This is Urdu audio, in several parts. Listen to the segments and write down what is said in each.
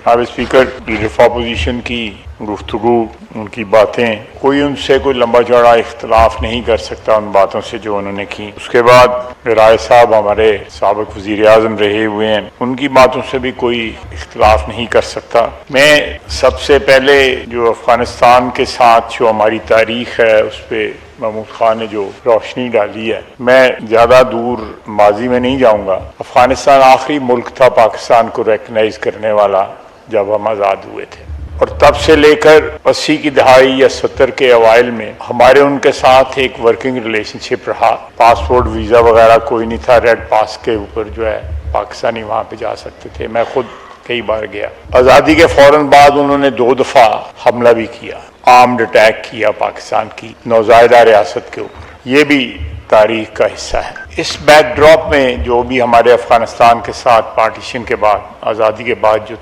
جناب اسپیکر، لیڈر آف اپوزیشن کی گفتگو، ان کی باتیں، کوئی ان سے کوئی لمبا چوڑا اختلاف نہیں کر سکتا ان باتوں سے جو انہوں نے کی۔ اس کے بعد رائے صاحب ہمارے سابق وزیر اعظم رہے ہوئے ہیں، ان کی باتوں سے بھی کوئی اختلاف نہیں کر سکتا۔ میں سب سے پہلے جو افغانستان کے ساتھ جو ہماری تاریخ ہے اس پہ محمود خان نے جو روشنی ڈالی ہے، میں زیادہ دور ماضی میں نہیں جاؤں گا۔ افغانستان آخری ملک تھا پاکستان کو ریکگنائز کرنے والا جب ہم آزاد ہوئے تھے، اور تب سے لے کر 80 کی دہائی یا 70 کے اوائل میں ہمارے ان کے ساتھ ایک ورکنگ ریلیشن شپ رہا۔ پاسپورٹ ویزا وغیرہ کوئی نہیں تھا، ریڈ پاس کے اوپر جو ہے پاکستانی وہاں پہ جا سکتے تھے۔ میں خود کئی بار گیا۔ آزادی کے فوراً بعد انہوں نے 2 دفعہ حملہ بھی کیا، آرمڈ اٹیک کیا پاکستان کی نوزائیدہ ریاست کے اوپر۔ یہ بھی تاریخ کا حصہ ہے۔ اس بیک ڈراپ میں جو بھی ہمارے افغانستان کے ساتھ پارٹیشن کے بعد، آزادی کے بعد جو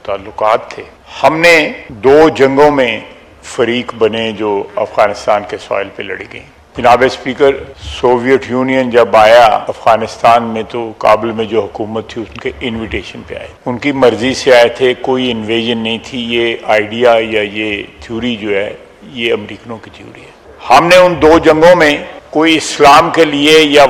تعلقات تھے، ہم نے 2 جنگوں میں فریق بنے جو افغانستان کے سوائل پہ لڑی گئیں۔ جناب اسپیکر، سوویت یونین جب آیا افغانستان میں تو کابل میں جو حکومت تھی ان کے انویٹیشن پہ آئے، ان کی مرضی سے آئے تھے، کوئی انویژن نہیں تھی۔ یہ آئیڈیا یا یہ تھیوری جو ہے یہ امریکنوں کی تھیوری ہے۔ ہم نے ان 2 جنگوں میں کوئی اسلام کے لیے یا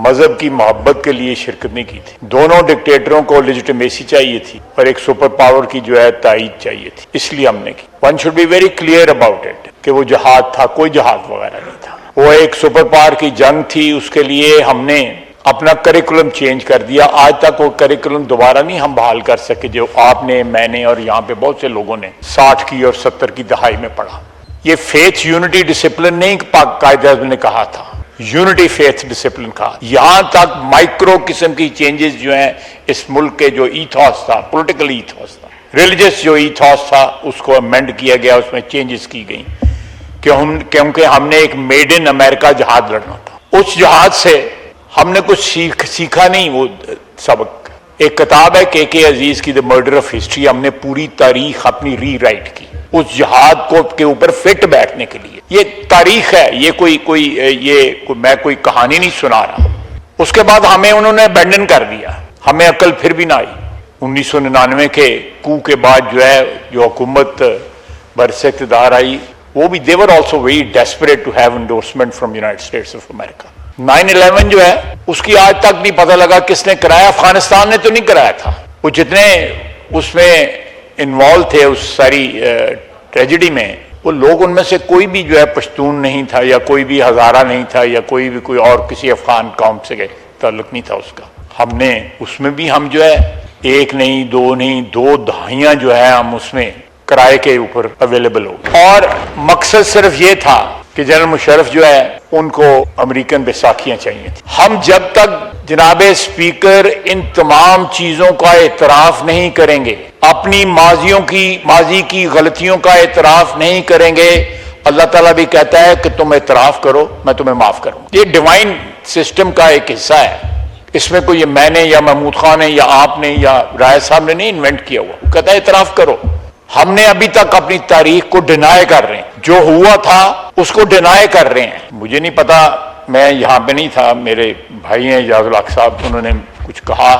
مذہب کی محبت کے لیے شرکت نہیں کی تھی۔ دونوں ڈکٹیٹروں کو لیجیٹمیسی چاہیے تھی اور ایک سپر پاور کی جو ہے تائید چاہیے تھی، اس لیے ہم نے کی۔ One should be very clear about it کہ وہ جہاد تھا، کوئی جہاد وغیرہ نہیں تھا۔ وہ ایک سپر پاور کی جنگ تھی، اس کے لیے ہم نے اپنا کریکولم چینج کر دیا۔ آج تک وہ کریکولم دوبارہ نہیں ہم بحال کر سکے جو آپ نے، میں نے اور یہاں پہ بہت سے لوگوں نے 60 کی اور 70 کی دہائی میں پڑھا۔ یہ فیتھ یونٹی ڈسپلن نہیں پاک قائد اعظم نے کہا تھا، یونٹی فیتھ ڈسپلن کہا۔ یہاں تک مائکرو قسم کی چینجز جو ہیں اس ملک کے جو ایتھوس تھا، پولیٹیکل ایتھوس تھا، ریلیجس جو ایتھوس تھا، اس کو امینڈ کیا گیا، اس میں چینجز کی گئیں کیونکہ ہم نے ایک میڈ ان امریکہ جہاد لڑنا تھا۔ اس جہاد سے ہم نے کچھ سیکھا نہیں، وہ سبق۔ ایک کتاب ہے کے عزیز کی دی مرڈر آف ہسٹری، ہم نے پوری تاریخ اپنی ری رائٹ کی اس جہاد کو کے اوپر فٹ بیٹھنے کے لیے۔ یہ تاریخ ہے، یہ میں کوئی کہانی نہیں سنا رہا۔ اس کے بعد ہمیں انہوں نے ابینڈن کر دیا، ہمیں عقل پھر بھی نہ آئی۔ 1999 کے کو کے بعد جو ہے جو حکومت برس اقتدار آئی، وہ بھی they were also very desperate to have endorsement from United States of America۔ 9/11 جو ہے اس کی آج تک نہیں پتہ لگا کس نے کرایا۔ افغانستان نے تو نہیں کرایا تھا۔ وہ جتنے اس میں انوالو تھے اس ساری ٹریجڈی میں، وہ لوگ ان میں سے کوئی بھی جو ہے پشتون نہیں تھا، یا کوئی بھی ہزارہ نہیں تھا، یا کوئی اور کسی افغان قوم سے تعلق نہیں تھا اس کا۔ ہم نے اس میں بھی ہم جو ہے 1 نہیں 2 نہیں 2 دہائیاں جو ہے ہم اس میں کرائے کے اوپر اویلیبل ہو گئے، اور مقصد صرف یہ تھا کہ جنرل مشرف جو ہے ان کو امریکن بیساکھیاں چاہیے تھیں۔ ہم جب تک جناب اسپیکر ان تمام چیزوں کا اعتراف نہیں کریں گے، اپنی ماضی کی غلطیوں کا اعتراف نہیں کریں گے، اللہ تعالیٰ بھی کہتا ہے کہ تم اعتراف کرو میں تمہیں معاف کروں۔ یہ ڈیوائن سسٹم کا ایک حصہ ہے۔ اس میں کوئی میں نے یا محمود خان نے یا آپ نے یا رائے صاحب نے نہیں انوینٹ کیا ہوا، وہ کہتا ہے اعتراف کرو۔ ہم نے ابھی تک اپنی تاریخ کو ڈینائی کر رہے ہیں، جو ہوا تھا اس کو ڈینائی کر رہے ہیں۔ مجھے نہیں پتا، میں یہاں پہ نہیں تھا، میرے بھائی ہیں اجاز الحق صاحب، انہوں نے کچھ کہا،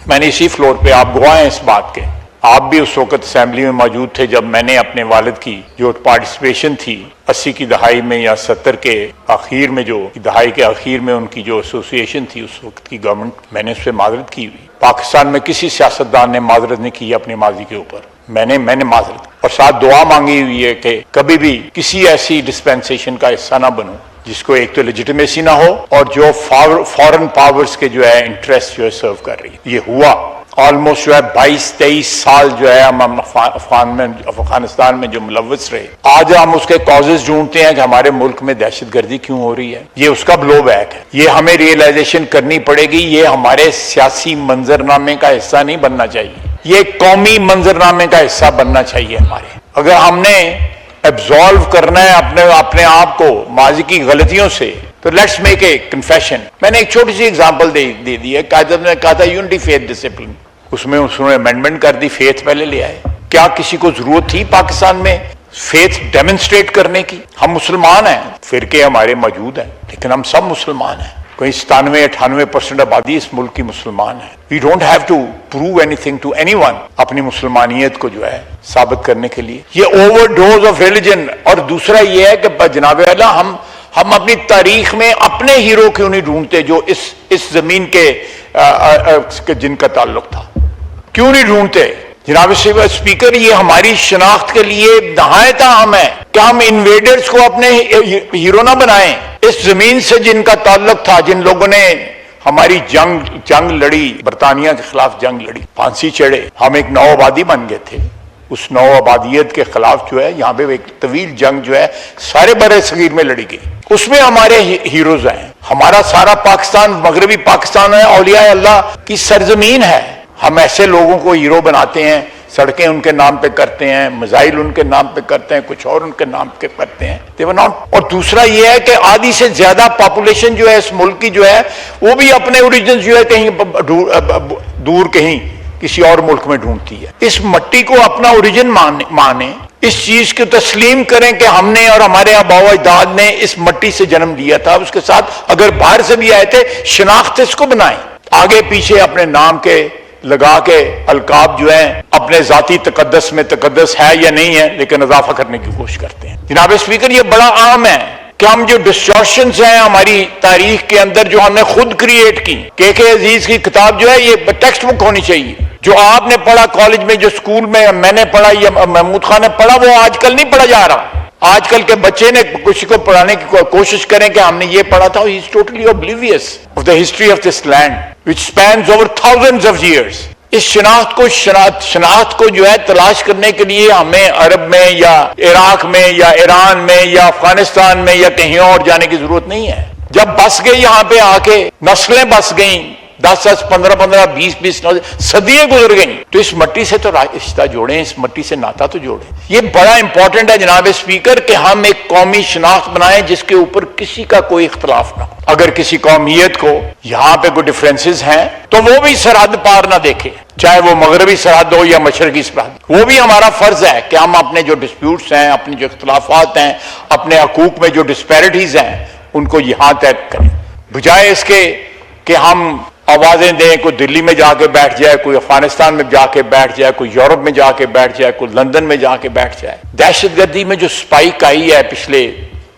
میں نے اسی فلور پہ، آپ گواہ ہیں اس بات کے، آپ بھی اس وقت اسمبلی میں موجود تھے جب میں نے اپنے والد کی جو پارٹیسپیشن تھی 80 کی دہائی میں یا 70 کے آخر میں، جو دہائی کے آخر میں ان کی جو ایسوسیشن تھی اس وقت کی گورنمنٹ، میں نے اس پہ معذرت کی ہوئی۔ پاکستان میں کسی سیاستدان نے معذرت نہیں کی اپنی ماضی کے اوپر، میں نے معذرت اور ساتھ دعا مانگی ہوئی ہے کہ کبھی بھی کسی ایسی ڈسپینسیشن کا حصہ نہ بنوں جس کو ایک تو لیجیٹمیسی نہ ہو اور جو فورن پاورز کے جو ہے انٹرسٹ جو ہے سرو کر رہی ہے۔ یہ ہوا آلموسٹ جو ہے 22-23 سال جو ہے ہم افغانستان میں جو ملوث رہے۔ آج ہم اس کے کازز ڈھونڈتے ہیں کہ ہمارے ملک میں دہشت گردی کیوں ہو رہی ہے، یہ اس کا بلو بیک ہے۔ یہ ہمیں ریئلائزیشن کرنی پڑے گی، یہ ہمارے سیاسی منظرنامے کا حصہ نہیں بننا چاہیے، یہ قومی منظرنامے کا حصہ بننا چاہیے ہمارے۔ اگر ہم نے ایبزالو کرنا ہے اپنے آپ کو ماضی کی غلطیوں سے تو لیٹس میک اے کنفیشن۔ میں نے ایک چھوٹی سی ایگزامپل دے دی ہے، قائد اعظم نے کہا تھا یونٹی فیتھ ڈسپلن، اس میں انہوں نے امینڈمنٹ کر دی، فیتھ پہلے لے آئے۔ کیا کسی کو ضرورت تھی پاکستان میں فیتھ ڈیمنسٹریٹ کرنے کی؟ ہم مسلمان ہیں، فرقے ہمارے موجود ہیں لیکن ہم سب مسلمان ہیں۔ کوئی 97-98% آبادی اس ملک کی مسلمان ہے. We don't have to prove anything to anyone اپنی مسلمانیت کو جو ہے ثابت کرنے کے لیے. یہ اوور ڈوز آف ریلیجن. اور دوسرا یہ ہے کہ جناب اعلیٰ ہم اپنی تاریخ میں اپنے ہیرو کیوں نہیں ڈھونڈتے جو اس زمین کے جن کا تعلق تھا, کیوں نہیں ڈھونڈتے؟ جناب اسپیکر, یہ ہماری شناخت کے لیے نہایت اہم ہے کہ ہم انویڈرز کو اپنے ہیرو نہ بنائیں. اس زمین سے جن کا تعلق تھا, جن لوگوں نے ہماری جنگ لڑی, برطانیہ کے خلاف جنگ لڑی, پھانسی چڑھے, ہم ایک نو آبادی بن گئے تھے. اس نو آبادیت کے خلاف جو ہے یہاں پہ ایک طویل جنگ جو ہے سارے بر صغیر میں لڑی گئی. اس میں ہمارے ہیروز ہیں. ہمارا سارا پاکستان مغربی پاکستان ہے, اولیاء اللہ کی سرزمین ہے. ہم ایسے لوگوں کو ہیرو بناتے ہیں, سڑکیں ان کے نام پہ کرتے ہیں, میزائل ان کے نام پہ کرتے ہیں, کچھ اور ان کے نام پہ کرتے ہیں. اور دوسرا یہ ہے کہ آدھی سے زیادہ پاپولیشن جو ہے اس ملک کی جو ہے وہ بھی اپنے اوریجن جو ہے کہیں دور کہیں کسی اور ملک میں ڈھونڈتی ہے. اس مٹی کو اپنا اوریجن مانیں, اس چیز کو تسلیم کریں کہ ہم نے اور ہمارے آباء و اجداد نے اس مٹی سے جنم لیا تھا. اس کے ساتھ اگر باہر سے بھی آئے تھے شناخت اس کو بنائیں. آگے پیچھے اپنے نام کے لگا کے القاب جو ہیں اپنے ذاتی تقدس میں تقدس ہے یا نہیں ہے لیکن اضافہ کرنے کی کوشش کرتے ہیں. جناب اسپیکر, یہ بڑا عام ہے کہ ہم جو ڈسٹورشنز ہیں ہماری تاریخ کے اندر جو ہم نے خود کریٹ کی. کے عزیز کی کتاب جو ہے یہ ٹیکسٹ بک ہونی چاہیے. جو آپ نے پڑھا کالج میں, جو اسکول میں میں نے پڑھا یا محمود خان نے پڑھا, وہ آج کل نہیں پڑھا جا رہا. آج کل کے بچے نے کسی کو پڑھانے کی کوشش کریں کہ ہم نے یہ پڑھا تھا, he is totally oblivious of the history of this land which spans over thousands of years. اس شناخت کو جو ہے تلاش کرنے کے لیے ہمیں عرب میں یا عراق میں یا ایران میں یا افغانستان میں یا کہیں اور جانے کی ضرورت نہیں ہے. جب بس گئے یہاں پہ آ کے, نسلیں بس گئیں, 10 15 20 صدیاں گزر گئیں, تو اس مٹی سے تو رشتہ جوڑیں, اس مٹی سے ناتا تو جوڑیں. یہ بڑا امپورٹنٹ ہے جناب اسپیکر کہ ہم ایک قومی شناخت بنائیں جس کے اوپر کسی کا کوئی اختلاف نہ ہو. اگر کسی قومیت کو یہاں پہ کوئی ڈفرینسز ہیں تو وہ بھی سرحد پار نہ دیکھے, چاہے وہ مغربی سرحد ہو یا مشرقی سرحد. وہ بھی ہمارا فرض ہے کہ ہم اپنے جو ڈسپیوٹس ہیں, اپنے جو اختلافات ہیں, اپنے حقوق میں جو ڈسپیرٹیز ہیں ان کو یہاں طے کریں, بجائے اس کے کہ ہم آوازیں دیں. کوئی دلی میں جا کے بیٹھ جائے, کوئی افغانستان میں جا کے بیٹھ جائے, کوئی یورپ میں جا کے بیٹھ جائے, کوئی لندن میں جا کے بیٹھ جائے. دہشت گردی میں جو سپائک آئی ہے پچھلے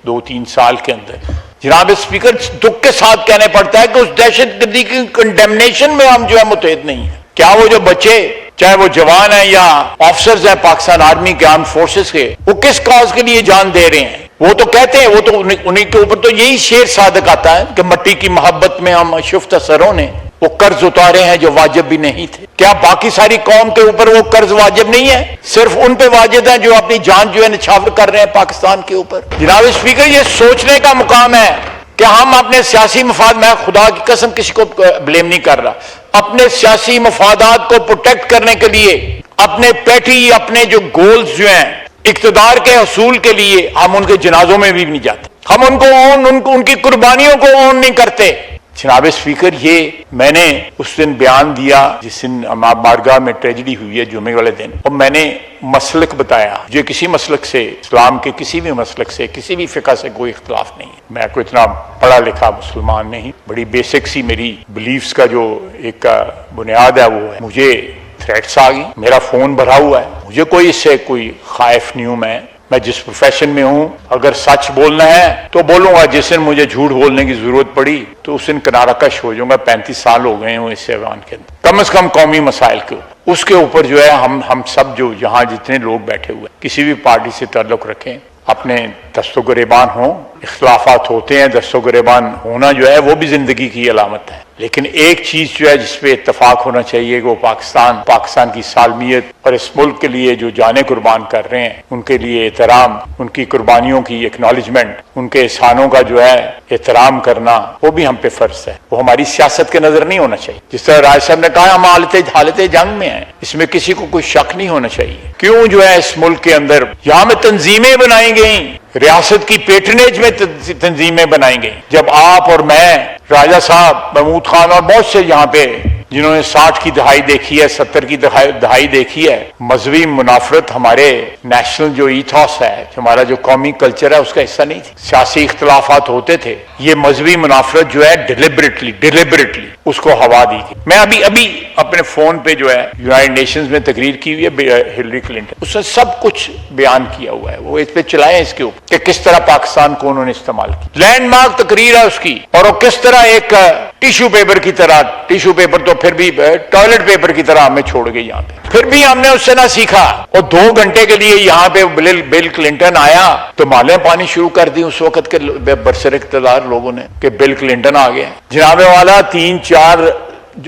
2-3 سال کے اندر, جناب اسپیکر دکھ کے ساتھ کہنے پڑتا ہے کہ اس دہشت گردی کی کنڈیمنیشن میں ہم جو ہے متحد نہیں ہیں. کیا وہ جو بچے, چاہے وہ جوان ہیں یا آفیسرز ہیں پاکستان آرمی کے, آرم فورسز کے, وہ کس کاز کے لیے جان دے رہے ہیں؟ وہ تو کہتے ہیں, وہ تو انہیں کے اوپر تو یہی شعر صادق آتا ہے کہ مٹی کی محبت میں ہم شفت سروں نے وہ قرض اتارے ہیں جو واجب بھی نہیں تھے. کیا باقی ساری قوم کے اوپر وہ قرض واجب نہیں ہے؟ صرف ان پہ واجب ہیں جو اپنی جان جو ہے نچھاور کر رہے ہیں پاکستان کے اوپر. جناب اسپیکر, یہ سوچنے کا مقام ہے کہ ہم اپنے سیاسی مفاد, میں خدا کی قسم کسی کو بلیم نہیں کر رہا, اپنے سیاسی مفادات کو پروٹیکٹ کرنے کے لیے اپنے پیٹی اپنے جو گولز جو ہیں اقتدار کے حصول کے لیے ہم ان کے جنازوں میں بھی نہیں جاتے, ہم ان کی قربانیوں کو اون نہیں کرتے. جناب اسپیکر, یہ میں نے اس دن بیان دیا جس دن بارگاہ میں ٹریجڈی ہوئی ہے جمعے والے دن, اور میں نے مسلک بتایا. مجھے کسی مسلک سے, اسلام کے کسی بھی مسلک سے, کسی بھی فقہ سے کوئی اختلاف نہیں. میں کوئی اتنا پڑھا لکھا مسلمان نہیں, بڑی بیسک سی میری بلیفز کا جو ایک بنیاد ہے وہ ہے. مجھے تھریٹس آ گئی, میرا فون بھرا ہوا ہے, مجھے کوئی اس سے کوئی خائف نہیں ہوں. میں جس پروفیشن میں ہوں, اگر سچ بولنا ہے تو بولوں گا. جس دن مجھے جھوٹ بولنے کی ضرورت پڑی تو اس دن کنارہ کش ہو جاؤں گا. 35 سال ہو گئے ہوں اس ایوان کے اندر, کم از کم قومی مسائل کے اوپر, اس کے اوپر جو ہے ہم سب جو یہاں جتنے لوگ بیٹھے ہوئے کسی بھی پارٹی سے تعلق رکھیں, اپنے دست و گریبان ہوں. اختلافات ہوتے ہیں, دست و گریبان ہونا جو ہے وہ بھی زندگی کی علامت ہے, لیکن ایک چیز جو ہے جس پہ اتفاق ہونا چاہیے کہ وہ پاکستان کی سالمیت اور اس ملک کے لیے جو جانیں قربان کر رہے ہیں ان کے لیے احترام, ان کی قربانیوں کی ایکنالجمنٹ, ان کے احسانوں کا جو ہے احترام کرنا, وہ بھی ہم پہ فرض ہے. وہ ہماری سیاست کے نظر نہیں ہونا چاہیے. جس طرح راج صاحب نے کہا, ہم حالت جنگ میں ہیں, اس میں کسی کو کوئی شک نہیں ہونا چاہیے. کیوں جو ہے اس ملک کے اندر یہاں میں تنظیمیں بنائی گئیں, ریاست کی پیٹرنیج میں تنظیمیں بنائی گئیں. جب آپ اور میں, راجہ صاحب, محمود خان اور بہت سے یہاں پہ جنہوں نے 60 کی دہائی دیکھی ہے، 70 کی دہائی دیکھی ہے، مذہبی منافرت ہمارے نیشنل جو ایتھوس ہے، ہمارا جو قومی کلچر ہے، اس کا حصہ نہیں تھی۔ سیاسی اختلافات ہوتے تھے، یہ مذہبی منافرت جو ہے ڈیلیبریٹلی اس کو ہوا دی تھی۔ میں ابھی اپنے فون پہ جو ہے یونائٹڈ نیشنز میں تقریر کی ہوئی ہے ہلری کلنٹن، اس نے سب کچھ بیان کیا ہوا ہے، وہ اس پہ چلائیں اس کے اوپر کہ کس طرح پاکستان کو انہوں نے استعمال کی۔ لینڈ مارک تقریر ہے اس کی، اور وہ کس طرح ایک ٹیشو پیپر کی طرح، ٹیشو پیپر تو پھر بھی ٹوائلٹ پیپر کی طرح ہمیں چھوڑ گئی یہاں پہ، پھر بھی ہم نے اس سے نہ سیکھا۔ اور 2 گھنٹے کے لیے یہاں پہ بل کلنٹن آیا تو مالیں پانی شروع کر دی اس وقت کے برسر اقتدار لوگوں نے کہ بل کلنٹن آ گیا۔ جناب والا 3-4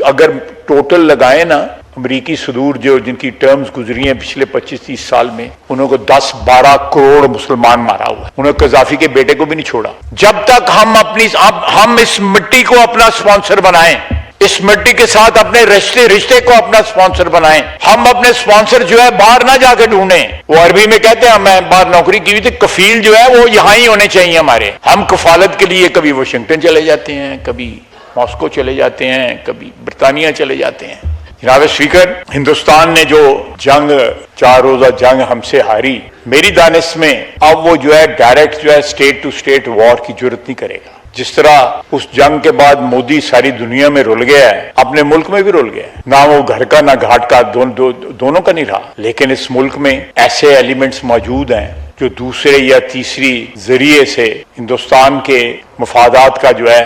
اگر ٹوٹل لگائے نا امریکی صدور جو جن کی ٹرمز گزری ہیں پچھلے 25-30 سال میں، انہوں کو 10-12 کروڑ مسلمان مارا ہوا ہے، انہوں نے قذافی کے بیٹے کو بھی نہیں چھوڑا۔ جب تک ہم اس مٹی کو اپنا سپانسر بنائیں، اس مٹی کے ساتھ اپنے رشتے کو اپنا سپانسر بنائیں، ہم اپنے سپانسر جو ہے باہر نہ جا کے ڈھونڈیں۔ وہ عربی میں کہتے ہیں، میں باہر نوکری کی ہوئی تھی، کفیل جو ہے وہ یہاں ہی ہونے چاہیے ہمارے۔ ہم کفالت کے لیے کبھی واشنگٹن چلے جاتے ہیں، کبھی ماسکو چلے جاتے ہیں، کبھی برطانیہ چلے جاتے ہیں۔ جناب اسپیکر، ہندوستان نے جو 4 روزہ جنگ ہم سے ہاری، میری دانش میں اب وہ جو ہے ڈائریکٹ جو ہے اسٹیٹ ٹو اسٹیٹ وار کی جرت نہیں کرے گا۔ جس طرح اس جنگ کے بعد مودی ساری دنیا میں رول گیا ہے، اپنے ملک میں بھی رول گیا ہے، نہ وہ گھر کا نہ گھاٹ کا، دونوں کا نہیں رہا۔ لیکن اس ملک میں ایسے ایلیمنٹس موجود ہیں جو دوسرے یا تیسری ذریعے سے ہندوستان کے مفادات کا جو ہے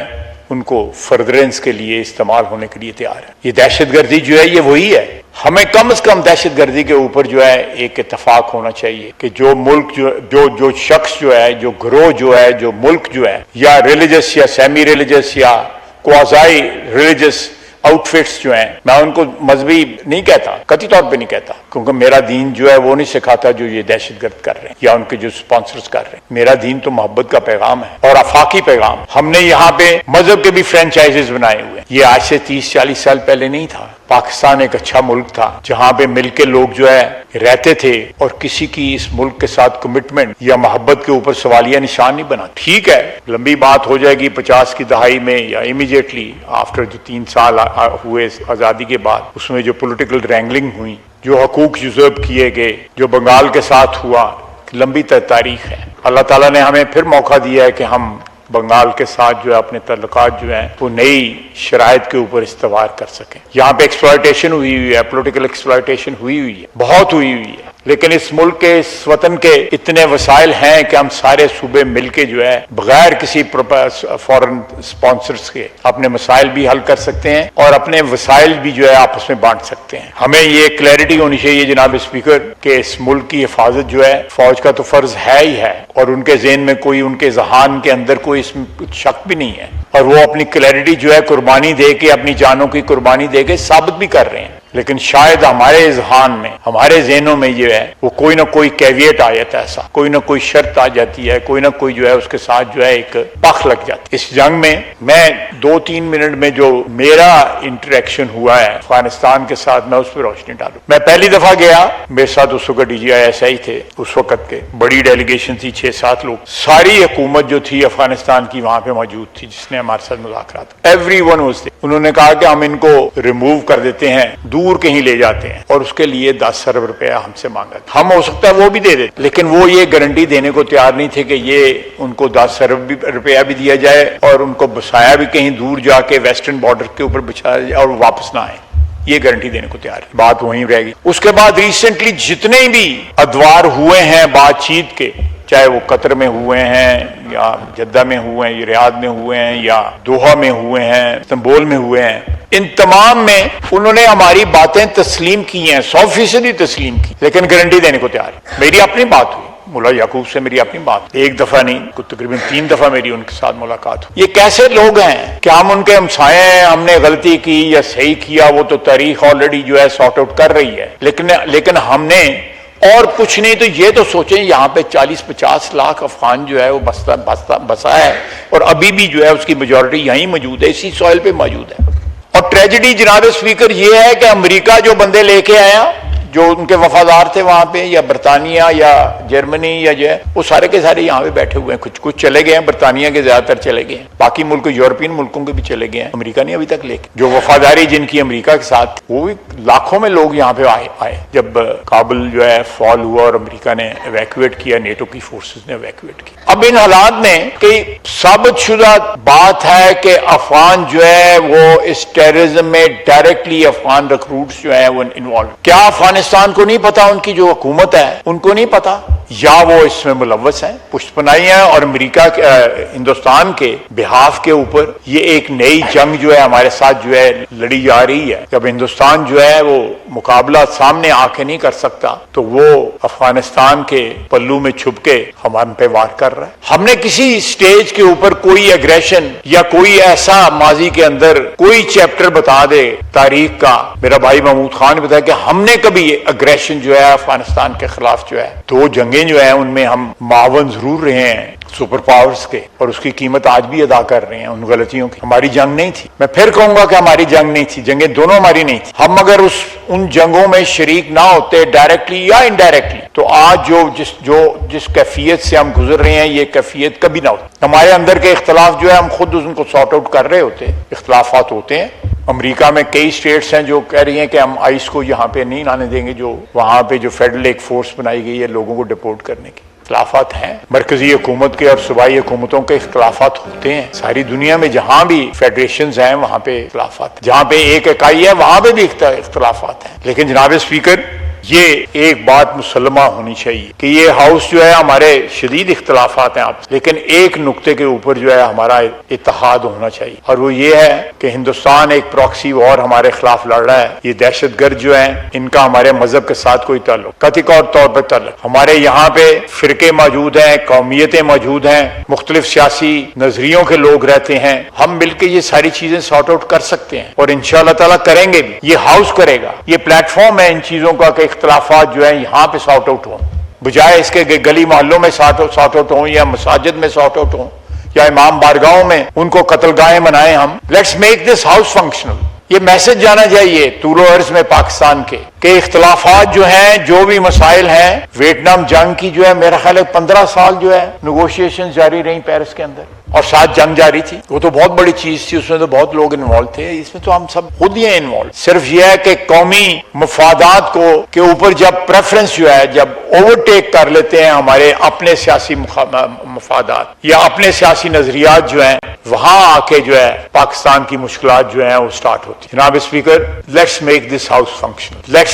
ان کو فردرنس کے لیے استعمال ہونے کے لیے تیار ہے۔ یہ دہشت گردی جو ہے یہ وہی ہے۔ ہمیں کم از کم دہشت گردی کے اوپر جو ہے ایک اتفاق ہونا چاہیے کہ جو ملک جو شخص جو ہے، جو گروہ جو ہے، جو ملک جو ہے، یا ریلیجس یا سیمی ریلیجس یا کوازائی ریلیجس آؤٹ فٹس جو ہیں، میں ان کو مذہبی نہیں کہتا، قطعی طور پہ نہیں کہتا، کیونکہ میرا دین جو ہے وہ نہیں سکھاتا جو یہ دہشت گرد کر رہے ہیں یا ان کے جو سپانسرز کر رہے ہیں۔ میرا دین تو محبت کا پیغام ہے اور آفاقی پیغام۔ ہم نے یہاں پہ مذہب کے بھی فرینچائزز بنائے ہوئے ہیں۔ یہ آج سے 30-40 سال پہلے نہیں تھا۔ پاکستان ایک اچھا ملک تھا جہاں پہ مل کے لوگ جو ہے رہتے تھے اور کسی کی اس ملک کے ساتھ کمٹمنٹ یا محبت کے اوپر سوالیہ نشان نہیں بنا۔ ٹھیک ہے، لمبی بات ہو جائے گی 50 کی دہائی میں یا امیڈیٹلی آفٹر جو 3 سال ہوئے آزادی کے بعد، اس میں جو پولیٹیکل رینگلنگ ہوئی، جو حقوق یوزرب کیے گئے، جو بنگال کے ساتھ ہوا، لمبی تاریخ ہے۔ اللہ تعالیٰ نے ہمیں پھر موقع دیا ہے کہ ہم بنگال کے ساتھ جو ہے اپنے تعلقات جو ہیں وہ نئی شرائط کے اوپر استوار کر سکیں۔ یہاں پہ ایکسپلائٹیشن ہوئی ہے، پولیٹیکل ایکسپلائٹیشن ہوئی ہے، بہت ہوئی ہے، لیکن اس ملک کے، اس وطن کے اتنے وسائل ہیں کہ ہم سارے صوبے مل کے جو ہے بغیر کسی فورن سپانسرز کے اپنے مسائل بھی حل کر سکتے ہیں اور اپنے وسائل بھی جو ہے آپس میں بانٹ سکتے ہیں۔ ہمیں یہ کلیئرٹی ہونی چاہیے جناب اسپیکر کہ اس ملک کی حفاظت جو ہے فوج کا تو فرض ہے ہی ہے، اور ان کے ذہن میں کوئی، ان کے ذہان کے اندر کوئی اس میں کچھ شک بھی نہیں ہے، اور وہ اپنی کلیئرٹی جو ہے قربانی دے کے، اپنی جانوں کی قربانی دے کے ثابت بھی کر رہے ہیں۔ لیکن شاید ہمارے ذہن میں، ہمارے ذہنوں میں یہ ہے وہ کوئی نہ کوئی کیویٹ آ جاتا ہے، ایسا کوئی نہ کوئی شرط آ جاتی ہے، کوئی نہ کوئی جو ہے اس کے ساتھ جو ہے ایک پخ لگ جاتی ہے۔ اس جنگ میں 2-3 منٹ میں جو میرا انٹریکشن ہوا ہے افغانستان کے ساتھ، میں اس پہ روشنی ڈالوں۔ میں پہلی دفعہ گیا، میرے ساتھ اس وقت DGISI تھے، اس وقت کے بڑی ڈیلیگیشن تھی، 6-7 لوگ، ساری حکومت جو تھی افغانستان کی وہاں پہ موجود تھی جس نے ہمارے ساتھ مذاکرات، ایوری ون واز دیئر۔ انہوں نے کہا کہ ہم ان کو ریموو کر دیتے ہیں، دور کہیں لے جاتے ہیں، اور اس کے لیے 10 ارب روپیہ ہم سے مانگا۔ ہم ہو سکتا ہے وہ بھی دے دیتے، لیکن وہ یہ گارنٹی دینے کو تیار نہیں تھے کہ یہ ان کو 10 ارب روپیہ بھی دیا جائے اور ان کو بسایا بھی کہیں دور جا کے ویسٹرن بارڈر کے اوپر بچایا جائے اور واپس نہ آئے۔ یہ گارنٹی دینے کو تیار ہے، بات وہیں رہے گی۔ اس کے بعد ریسنٹلی جتنے بھی ادوار ہوئے ہیں بات چیت کے، چاہے وہ قطر میں ہوئے ہیں یا جدہ میں ہوئے ہیں یا ریاض میں ہوئے ہیں یا دوحہ میں ہوئے ہیں، استنبول میں ہوئے ہیں، ان تمام میں انہوں نے ہماری باتیں تسلیم کی ہیں، 100% تسلیم کی، لیکن گارنٹی دینے کو تیار ہے۔ میری اپنی بات ہوئی ملا یعقوب سے، میری اپنی بات، ایک دفعہ نہیں، تقریباً 3 دفعہ میری ان کے ساتھ ملاقات ہوئی۔ یہ کیسے لوگ ہیں کہ ہم ان کے ہمسائے ہیں، ہم نے غلطی کی یا صحیح کیا، وہ تو تاریخ آلریڈی جو ہے سارٹ آؤٹ کر رہی ہے، لیکن ہم نے اور کچھ نہیں تو یہ تو سوچیں یہاں پہ 40-50 لاکھ افغان جو ہے وہ بسا ہے، اور ابھی بھی جو ہے اس کی میجورٹی یہیں موجود ہے، اسی سوائل پہ موجود ہے۔ اور ٹریجڈی جناب اسپیکر یہ ہے کہ امریکہ جو بندے لے کے آیا، جو ان کے وفادار تھے وہاں پہ، یا برطانیہ یا جرمنی یا جو ہے وہ سارے کے سارے یہاں پہ بیٹھے ہوئے ہیں. کچھ چلے گئے ہیں، برطانیہ کے زیادہ تر چلے گئے ہیں، باقی ملک یورپین ملکوں کے بھی چلے گئے ہیں، امریکہ نہیں ابھی تک لے کے. جو وفاداری جن کی امریکہ کے ساتھ، وہ بھی لاکھوں میں لوگ یہاں پہ آئے جب کابل جو ہے فال ہوا اور امریکہ نے ایویکویٹ کیا، نیٹو کی فورسز نے ایویکویٹ کیا. اب ان حالات میں کہ ثابت شدہ بات ہے کہ افغان جو ہے وہ اس ٹیررزم میں ڈائریکٹلی افغان ریکروٹس جو ہیں وہ انوالو. کیا افغانستان کو نہیں پتا، ان کی جو حکومت ہے ان کو نہیں پتا، یا وہ اس میں ملوث ہیں، پشت پناہی ہیں؟ اور امریکہ ہندوستان کے بحاف کے اوپر یہ ایک نئی جنگ جو ہے ہمارے ساتھ جو ہے لڑی جا رہی ہے. جب ہندوستان جو ہے وہ مقابلہ سامنے آ کے نہیں کر سکتا تو وہ افغانستان کے پلو میں چھپ کے ہم پہ وار کر رہا ہے. ہم نے کسی سٹیج کے اوپر کوئی ایگریشن یا کوئی ایسا ماضی کے اندر کوئی چیپٹر بتا دے تاریخ کا، میرا بھائی محمود خان نے بتایا کہ ہم نے کبھی ایگریشن جو ہے افغانستان کے خلاف جو ہے، دو جنگیں جو ہیں ان میں ہم معاون ضرور رہے ہیں سپر پاورز کے، اور اس کی قیمت آج بھی ادا کر رہے ہیں ان غلطیوں کی. ہماری جنگ نہیں تھی، میں پھر کہوں گا کہ ہماری جنگ نہیں تھی، جنگیں دونوں ہماری نہیں تھی. ہم اگر ان جنگوں میں شریک نہ ہوتے ڈائریکٹلی یا انڈائریکٹلی، تو آج جس کیفیت سے ہم گزر رہے ہیں یہ کیفیت کبھی نہ ہوتی. ہمارے اندر کے اختلاف جو ہے ہم خود ان کو سارٹ آؤٹ کر رہے ہوتے، اختلافات ہوتے ہیں. امریکہ میں کئی سٹیٹس ہیں جو کہہ رہی ہیں کہ ہم آئس کو یہاں پہ نہیں لانے دیں گے، جو وہاں پہ جو فیڈرل ایک فورس بنائی گئی ہے لوگوں کو ڈپورٹ کرنے کی. اختلافات ہیں، مرکزی حکومت کے اور صوبائی حکومتوں کے اختلافات ہوتے ہیں. ساری دنیا میں جہاں بھی فیڈریشنز ہیں وہاں پہ اختلافات، جہاں پہ ایک اکائی ہے وہاں پہ بھی اختلافات ہیں. لیکن جناب اسپیکر، یہ ایک بات مسلمہ ہونی چاہیے کہ یہ ہاؤس جو ہے ہمارے شدید اختلافات ہیں آپ، لیکن ایک نقطے کے اوپر جو ہے ہمارا اتحاد ہونا چاہیے، اور وہ یہ ہے کہ ہندوستان ایک پراکسی وار ہمارے خلاف لڑ رہا ہے. یہ دہشت گرد جو ہیں ان کا ہمارے مذہب کے ساتھ کوئی تعلق، قطعی طور پہ تعلق. ہمارے یہاں پہ فرقے موجود ہیں، قومیتیں موجود ہیں، مختلف سیاسی نظریوں کے لوگ رہتے ہیں. ہم مل کے یہ ساری چیزیں سارٹ آؤٹ کر سکتے ہیں، اور انشاءاللہ تعالیٰ کریں گے بھی. یہ ہاؤس کرے گا، یہ پلیٹ فارم ہے ان چیزوں کا کہ اختلافات جو ہیں یہاں پہ سارٹ آؤٹ ہوں، بجائے اس کے گلی محلوں میں سارٹ آؤٹ ہوں، یا مساجد میں سارٹ آؤٹ ہوں، یا امام بارگاہوں میں ان کو قتل گاہیں بنائیں. ہم let's make this house functional. یہ میسج جانا چاہیے طول و عرض میں پاکستان کے کہ اختلافات جو ہیں، جو بھی مسائل ہیں، ویتنام جنگ کی جو ہے میرا خیال ہے 15 سال جو ہے نیگوشیشن جاری رہی پیرس کے اندر، اور ساتھ جنگ جاری تھی. وہ تو بہت بڑی چیز تھی، اس میں تو بہت لوگ انوالو تھے. اس میں تو ہم سب خود ہی ہیں انوالو. صرف یہ ہے کہ قومی مفادات کو کے اوپر جب پریفرنس جو ہے جب اوورٹیک کر لیتے ہیں ہمارے اپنے سیاسی مفادات یا اپنے سیاسی نظریات جو ہیں، وہاں آ کے جو ہے پاکستان کی مشکلات جو ہیں وہ سٹارٹ ہوتی. جناب speaker, let's make this house function, let's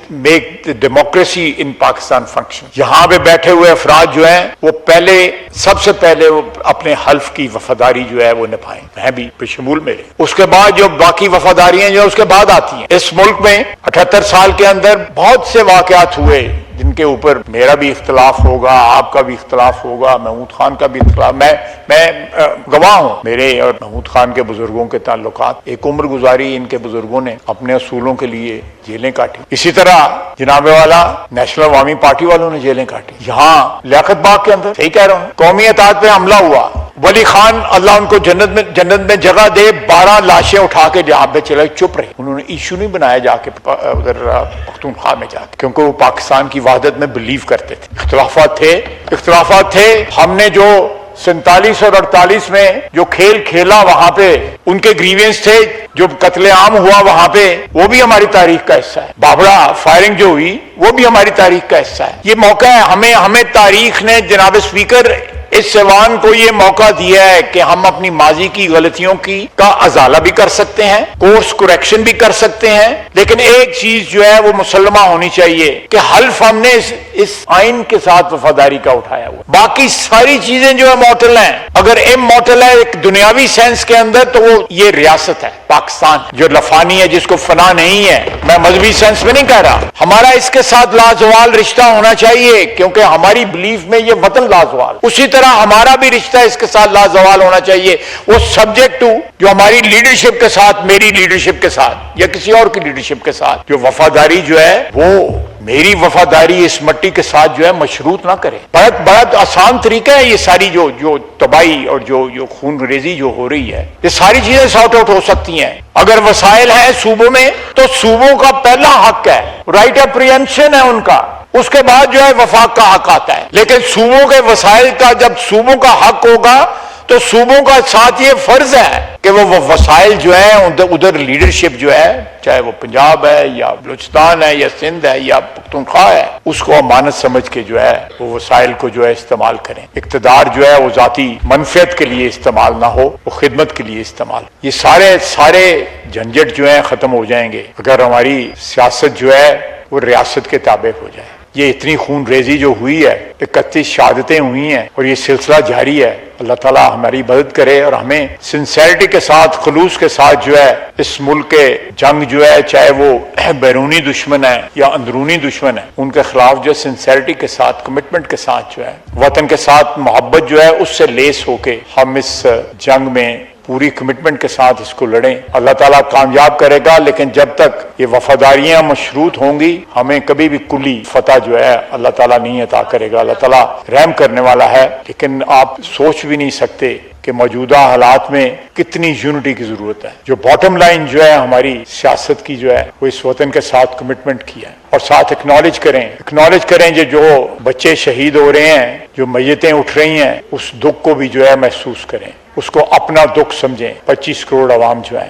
make democracy in Pakistan function. یہاں پہ بیٹھے ہوئے افراد جو ہیں وہ سب سے پہلے وہ اپنے حلف کی وفاداری جو ہے وہ نبھائیں، میں بھی بشمول میرے. اس کے بعد جو باقی وفاداریاں جو اس کے بعد آتی ہیں. اس ملک میں 78 سال کے اندر بہت سے واقعات ہوئے جن کے اوپر میرا بھی اختلاف ہوگا، آپ کا بھی اختلاف ہوگا، محمود خان کا بھی اختلاف. میں گواہ ہوں میرے اور محمود خان کے بزرگوں کے تعلقات. ایک عمر گزاری ان کے بزرگوں نے اپنے اصولوں کے لیے جیلیں کاٹی. اسی طرح جناب والا نیشنل عوامی پارٹی والوں نے جیلیں کاٹی. یہاں لیاقت باغ کے اندر صحیح کہہ رہا ہوں، قومی اتحاد پہ حملہ ہوا. ولی خان اللہ ان کو جنت میں جگہ دے، 12 لاشیں اٹھا کے جہاں پہ چلے، چپ رہے. انہوں نے ایشو نہیں بنایا جا کے ادھر پختونخوا میں جا کے، کیونکہ وہ پاکستان کی وحدت میں بلیو کرتے تھے. اختلافات تھے. ہم نے جو 47 اور 48 میں جو کھیل کھیلا وہاں پہ ان کے گریوینس تھے، جو قتل عام ہوا وہاں پہ وہ بھی ہماری تاریخ کا حصہ ہے. بابڑا فائرنگ جو ہوئی وہ بھی ہماری تاریخ کا حصہ ہے. یہ موقع ہے ہمیں تاریخ نے جناب اسپیکر اس ایوان کو یہ موقع دیا ہے کہ ہم اپنی ماضی کی غلطیوں کا ازالہ بھی کر سکتے ہیں، کورس کریکشن بھی کر سکتے ہیں. لیکن ایک چیز جو ہے وہ مسلمہ ہونی چاہیے کہ حلف ہم نے اس آئین کے ساتھ وفاداری کا اٹھایا ہوا. باقی ساری چیزیں جو ہے مورٹل ہیں. اگر امورٹل ہے ایک دنیاوی سینس کے اندر تو وہ یہ ریاست ہے پاکستان جو لفانی ہے، جس کو فنا نہیں ہے. میں مذہبی سینس میں نہیں کہہ رہا. ہمارا اس کے ساتھ لازوال رشتہ ہونا چاہیے، کیونکہ ہماری بلیف میں یہ وطن لازوال. اسی طرح ہمارا بھی رشتہ اس کے ساتھ لازوال ہونا چاہیے. وہ سبجیکٹ ٹو جو ہماری لیڈرشپ کے ساتھ، میری لیڈرشپ کے ساتھ یا کسی اور کی لیڈرشپ کے ساتھ جو وفاداری جو ہے وہ میری وفاداری اس مٹی کے ساتھ جو ہے مشروط نہ کرے. بڑا آسان طریقہ ہے یہ ساری جو تباہی اور جو خون ریزی جو ہو رہی ہے، یہ ساری چیزیں سارٹ آؤٹ ہو سکتی ہیں. اگر وسائل ہیں صوبوں میں تو صوبوں کا پہلا حق ہے، رائٹ آف پریمپشن ہے ان کا، اس کے بعد جو ہے وفاق کا حق آتا ہے. لیکن صوبوں کے وسائل کا جب صوبوں کا حق ہوگا تو صوبوں کا ساتھ یہ فرض ہے کہ وہ وسائل جو ہیں ادھر لیڈرشپ جو ہے، چاہے وہ پنجاب ہے یا بلوچستان ہے یا سندھ ہے یا پختونخوا ہے، اس کو امانت سمجھ کے جو ہے وہ وسائل کو جو ہے استعمال کریں. اقتدار جو ہے وہ ذاتی منفعت کے لیے استعمال نہ ہو، وہ خدمت کے لیے استعمال. یہ سارے جھنجٹ جو ہیں ختم ہو جائیں گے اگر ہماری سیاست جو ہے وہ ریاست کے تابع ہو جائے. یہ اتنی خون ریزی جو ہوئی ہے، 31 شہادتیں ہوئی ہیں اور یہ سلسلہ جاری ہے. اللہ تعالیٰ ہماری مدد کرے اور ہمیں سنسیرٹی کے ساتھ، خلوص کے ساتھ جو ہے اس ملک کے جنگ جو ہے، چاہے وہ بیرونی دشمن ہے یا اندرونی دشمن ہے، ان کے خلاف جو سنسیرٹی کے ساتھ، کمٹمنٹ کے ساتھ جو ہے، وطن کے ساتھ محبت جو ہے اس سے لیس ہو کے ہم اس جنگ میں پوری کمٹمنٹ کے ساتھ اس کو لڑیں. اللہ تعالیٰ کامیاب کرے گا، لیکن جب تک یہ وفاداریاں مشروط ہوں گی ہمیں کبھی بھی کلی فتح جو ہے اللہ تعالیٰ نہیں عطا کرے گا. اللہ تعالیٰ رحم کرنے والا ہے، لیکن آپ سوچ بھی نہیں سکتے کہ موجودہ حالات میں کتنی یونٹی کی ضرورت ہے. جو باٹم لائن جو ہے ہماری سیاست کی جو ہے وہ اس وطن کے ساتھ کمٹمنٹ کی ہے، اور ساتھ اکنالج کریں جو بچے شہید ہو رہے ہیں، جو میتیں اٹھ رہی ہیں، اس دکھ کو بھی جو ہے محسوس کریں، اس کو اپنا دکھ سمجھیں. 25 کروڑ عوام جو ہے